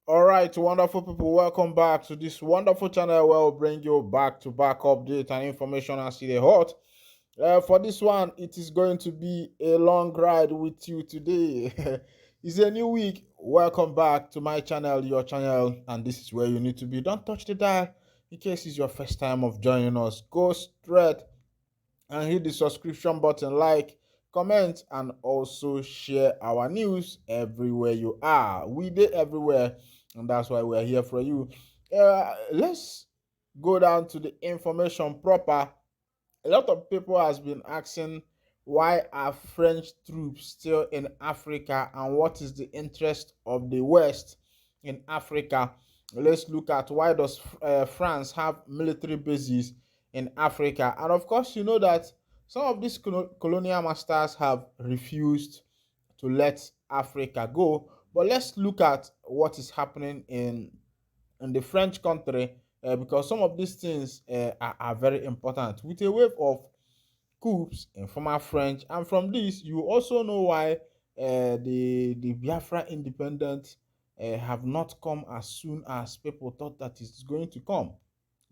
All right, wonderful people, welcome back to this wonderful channel where we'll bring you back to back update and information as they hot. For this one, it is going to be a long ride with you today. It's a new week. Welcome back to my channel, your channel, and this is where you need to be. Don't touch the dial in case it's your first time of joining us. Go straight and hit the subscription button, like, comment, and also share our news everywhere you are. We did everywhere, and that's why we're here for you. Let's go down to the information proper. A lot of people has been asking, why are French troops still in Africa, and what is the interest of the West in Africa? Let's look at, why does France have military bases in Africa? And of course, you know that some of these colonial masters have refused to let Africa go. But let's look at what is happening in the French country, because some of these things are very important. With a wave of coups in former French, and from this you also know why the Biafra independence have not come as soon as people thought that it's going to come.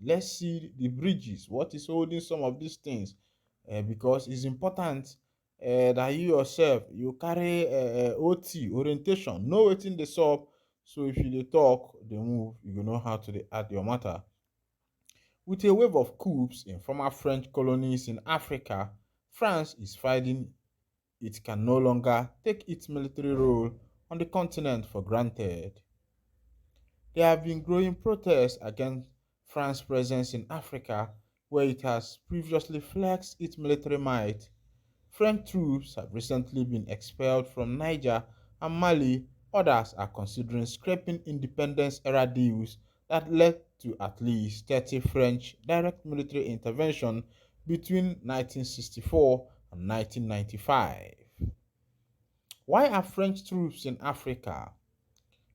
Let's see the bridges, what is holding some of these things, because it's important that you yourself you carry OT orientation, know wetin dey sup, so if you dey talk dey move, you go know how to dey add your matter. With a wave of coups in former French colonies in Africa, France is finding it can no longer take its military role on the continent for granted. There have been growing protests against France's presence in Africa, where it has previously flexed its military might. French troops have recently been expelled from Niger and Mali. Others are considering scrapping independence era deals that led to at least 30 French direct military intervention between 1964 and 1995. Why are French troops in Africa?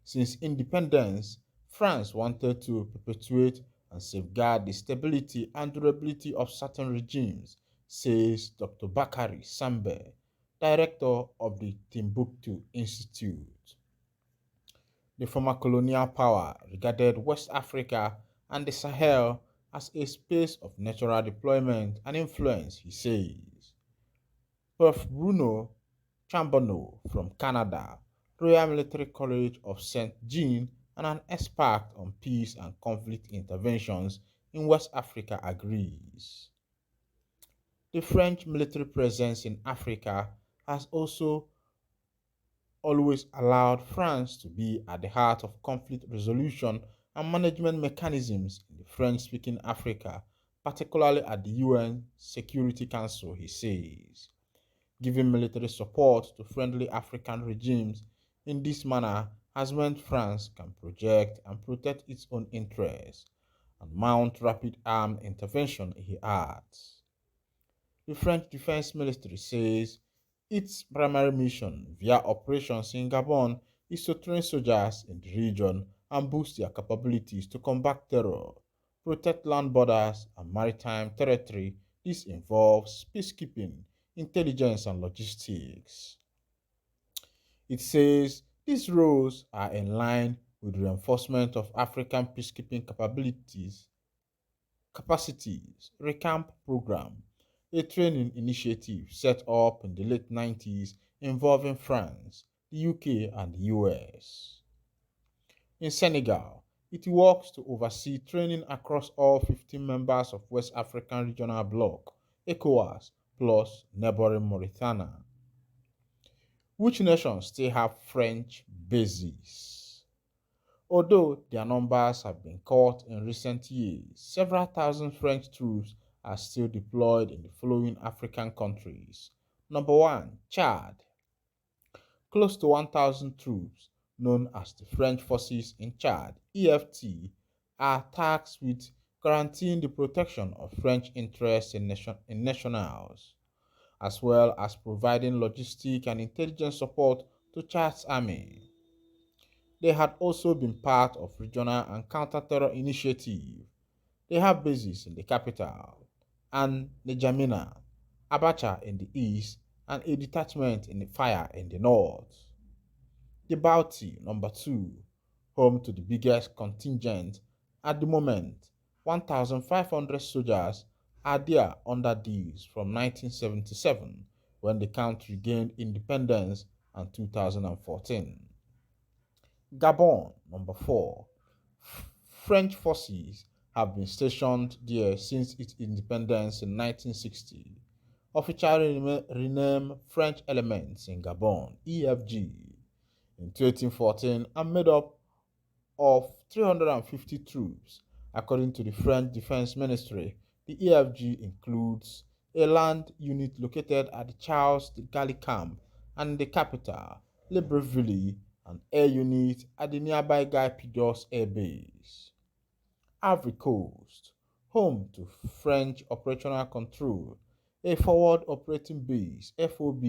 Since independence, France wanted to perpetuate and safeguard the stability and durability of certain regimes, says Dr. Bakari Sambe, director of the Timbuktu Institute. The former colonial power regarded West Africa and the Sahel as a space of natural deployment and influence, he says. Prof. Bruno Chamboneau from Canada, Royal Military College of St. Jean, and an expert on peace and conflict interventions in West Africa, agrees. The French military presence in Africa has also always allowed France to be at the heart of conflict resolution and management mechanisms in the French-speaking Africa, particularly at the UN Security Council, he says. Giving military support to friendly African regimes in this manner has meant France can project and protect its own interests and mount rapid armed intervention, he adds. The French Defense Ministry says its primary mission via operations in Gabon is to train soldiers in the region and boost their capabilities to combat terror, protect land borders and maritime territory. This involves peacekeeping, intelligence, and logistics. It says these roles are in line with reinforcement of African peacekeeping capacities, RECAMP program, a training initiative set up in the late 90s involving France, the UK, and the US. In Senegal, it works to oversee training across all 15 members of West African Regional Bloc, ECOWAS, plus neighboring Mauritania. Which nations still have French bases? Although their numbers have been cut in recent years, several thousand French troops are still deployed in the following African countries. Number 1, Chad. Close to 1,000 troops, known as the French Forces in Chad (EFT), are tasked with guaranteeing the protection of French interests in nationals, as well as providing logistic and intelligence support to Chad's army. They had also been part of regional and counter-terror initiative. They have bases in the capital and N'Djamena, Abacha in the east, and a detachment in the fire in the north. The Bounty, number 2. home to the biggest contingent at the moment. 1,500 soldiers are there under these from 1977 when the country gained independence and 2014. Gabon, number 4. French forces have been stationed there since its independence in 1960. Officially renamed French Elements in Gabon, EFG, in 2014 and made up of 350 troops. According to the French Defense Ministry, the EFG includes a land unit located at the Charles de Gaulle camp and the capital, Libreville, an air unit at the nearby Guy Pidos Air Base. Ivory Coast, home to French Operational Control, a Forward Operating Base (FOB)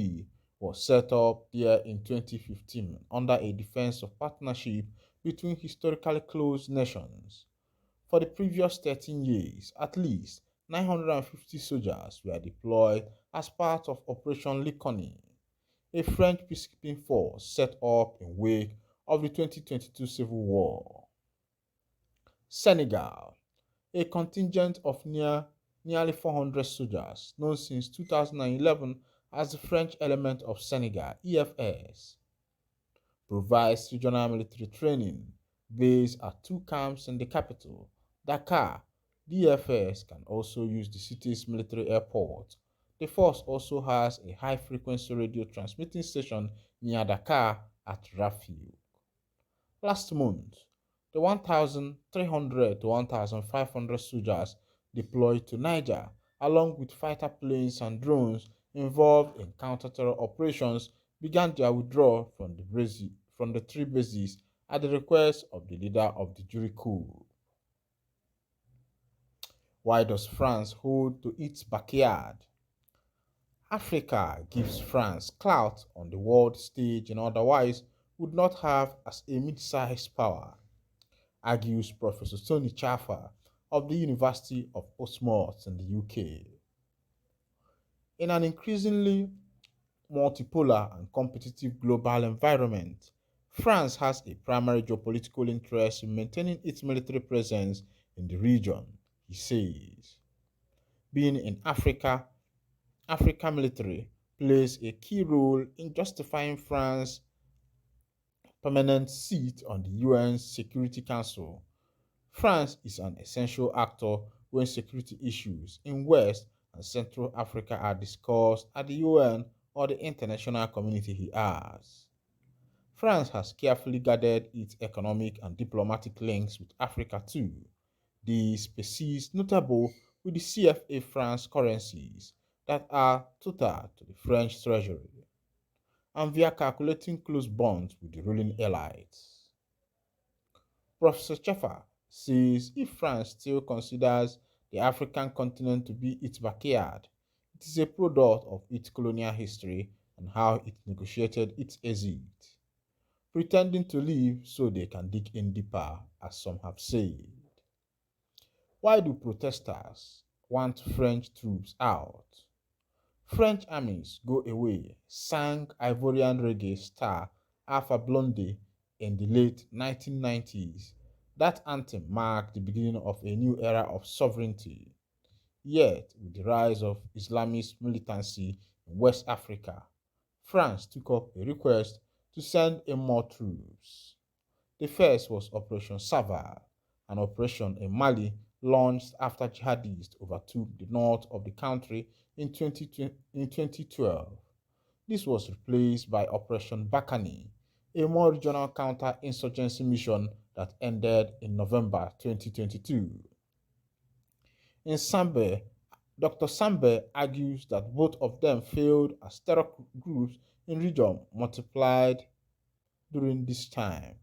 was set up there in 2015 under a defense of partnership between historically close nations. For the previous 13 years, at least 950 soldiers were deployed as part of Operation Likoni, a French peacekeeping force set up in wake of the 2022 civil war. Senegal, a contingent of nearly 400 soldiers, known since 2011 as the French Element of Senegal (EFS), provides regional military training based at two camps in the capital, Dakar. The EFS can also use the city's military airport. The force also has a high-frequency radio transmitting station near Dakar at Rafiu. Last month, the 1,300 to 1,500 soldiers deployed to Niger, along with fighter planes and drones involved in counter-terror operations, began their withdrawal from the three bases at the request of the leader of the Jury coup. Why does France hold to its backyard? Africa gives France clout on the world stage and otherwise would not have as a mid-sized power, argues Professor Tony Chaffer of the University of Portsmouth in the UK. In an increasingly multipolar and competitive global environment, France has a primary geopolitical interest in maintaining its military presence in the region, he says. Being in Africa military plays a key role in justifying France's permanent seat on the UN Security Council. France is an essential actor when security issues in West and Central Africa are discussed at the UN or the international community, he adds. France has carefully guarded its economic and diplomatic links with Africa too. These species notable with the CFA franc currencies that are total to the French treasury, and via calculating close bonds with the ruling elites. Professor Schaffer says if France still considers the African continent to be its backyard, it is a product of its colonial history and how it negotiated its exit, pretending to leave so they can dig in deeper, as some have said. Why do protesters want French troops out? French armies go away, sang Ivorian reggae star Alpha Blondy in the late 1990s. That anthem marked the beginning of a new era of sovereignty. Yet, with the rise of Islamist militancy in West Africa, France took up a request to send in more troops. The first was Operation Savage, an operation in Mali launched after jihadists overtook the north of the country in 2012. This was replaced by Operation Bakani, a more regional counter-insurgency mission that ended in November 2022. In Sambe, Dr. Sambe argues that both of them failed as terror groups in region multiplied during this time.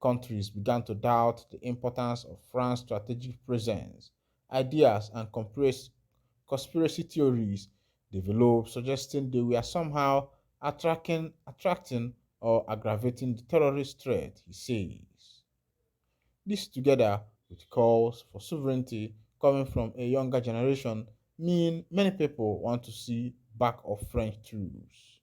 Countries began to doubt the importance of France's strategic presence. Ideas and conspiracy theories developed suggesting they were somehow attracting or aggravating the terrorist threat, he says. This, together with calls for sovereignty coming from a younger generation, mean many people want to see back of French troops.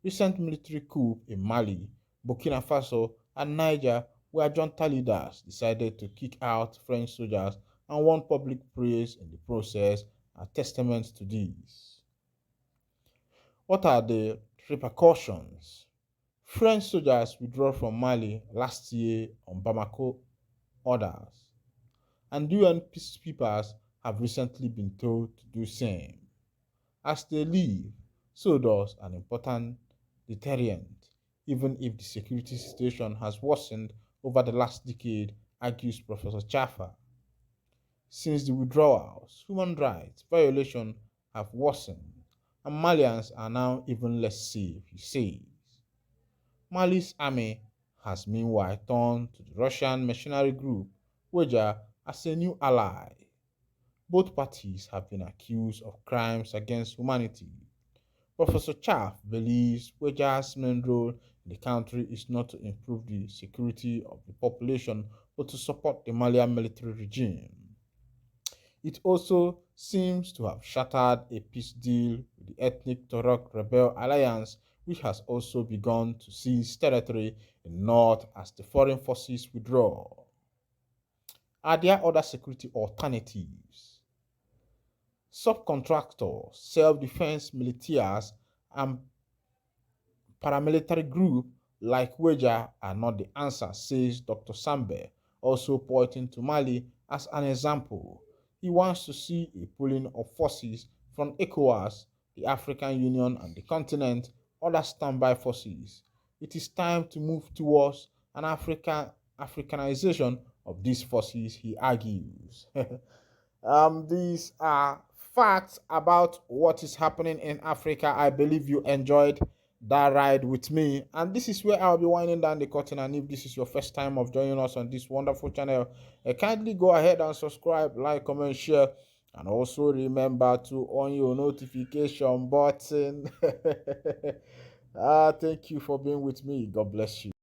Recent military coup in Mali, Burkina Faso, and Niger, where junta leaders decided to kick out French soldiers and won public praise in the process, are testaments to this. What are the repercussions? French soldiers withdrew from Mali last year on Bamako orders, and UN peacekeepers have recently been told to do same. As they leave, so does an important deterrent, even if the security situation has worsened over the last decade, argues Professor Chaffa. Since the withdrawals, human rights violations have worsened, and Malians are now even less safe, he says. Mali's army has meanwhile turned to the Russian mercenary group Wagner as a new ally. Both parties have been accused of crimes against humanity. Professor Chaff believes Wagner's main role in the country is not to improve the security of the population but to support the Malian military regime. It also seems to have shattered a peace deal with the ethnic Torok rebel alliance, which has also begun to seize territory in the north as the foreign forces withdraw. Are there other security alternatives? Subcontractors, self-defense militias, and paramilitary groups like Wagner are not the answer, says Dr. Sambe, also pointing to Mali as an example. He wants to see a pooling of forces from ECOWAS, the African Union, and the continent, other standby forces. It is time to move towards an Africanization of these forces, he argues. These are facts about what is happening in Africa. I believe you enjoyed that ride with me. And this is where I'll be winding down the curtain. And if this is your first time of joining us on this wonderful channel, kindly go ahead and subscribe, like, comment, share. And also remember to on your notification button. Thank you for being with me. God bless you.